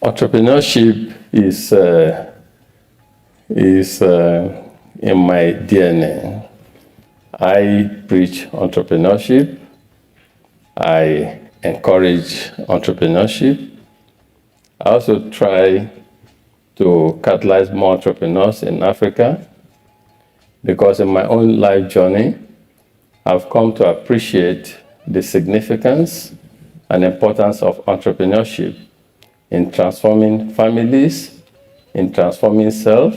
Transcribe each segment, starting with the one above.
Entrepreneurship is in my DNA. I preach entrepreneurship. I encourage entrepreneurship. I also try to catalyze more entrepreneurs in Africa because in my own life journey, I've come to appreciate the significance and importance of entrepreneurship in transforming families, in transforming self,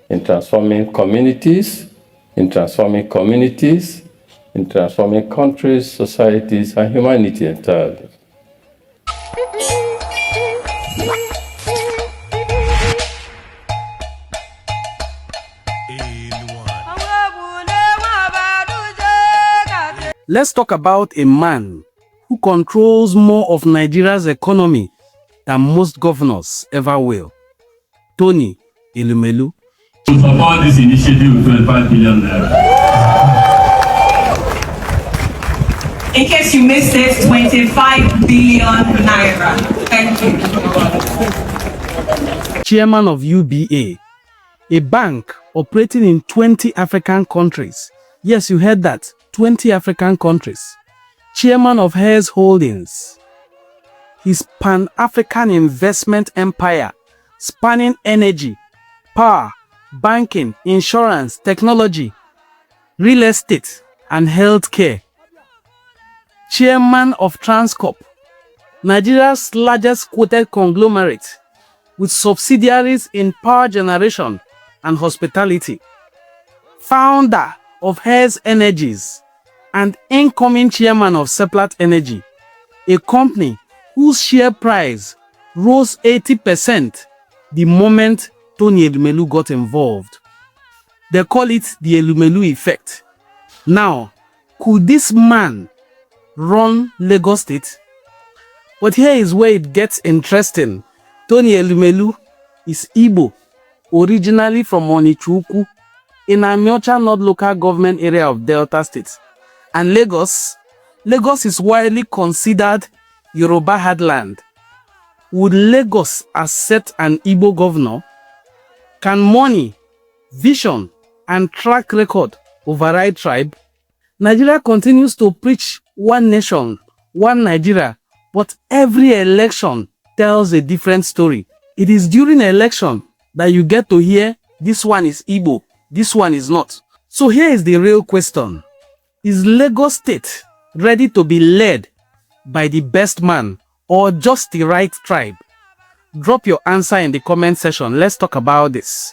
in transforming communities, in transforming countries, societies, and humanity entirely. Let's talk about a man who controls more of Nigeria's economy than most governors ever will. Tony Elumelu. To support this initiative with 25 billion naira. In case you missed it, 25 billion naira. Thank you. Chairman of UBA, a bank operating in 20 African countries. Yes, you heard that. 20 African countries. Chairman of Hays Holdings. His Pan-African investment empire spanning energy, power, banking, insurance, technology, real estate, and healthcare. Chairman of Transcorp, Nigeria's largest quoted conglomerate with subsidiaries in power generation and hospitality. Founder of Hays Energies and incoming chairman of Seplat Energy, a company whose share price rose 80% the moment Tony Elumelu got involved. They call it the Elumelu effect. Now, could this man run Lagos State? But here is where it gets interesting. Tony Elumelu is Igbo, originally from Onichuku, in Amiocha North local government area of Delta State. And Lagos is widely considered Yoruba heartland. Would Lagos accept an Igbo governor? Can money, vision, and track record override tribe? Nigeria continues to preach one nation, one Nigeria, but every election tells a different story. It is during election that you get to hear this one is Igbo, this one is not. So here is the real question. Is Lagos State ready to be led by the best man or just the right tribe? Drop your answer in the comment section. Let's talk about this.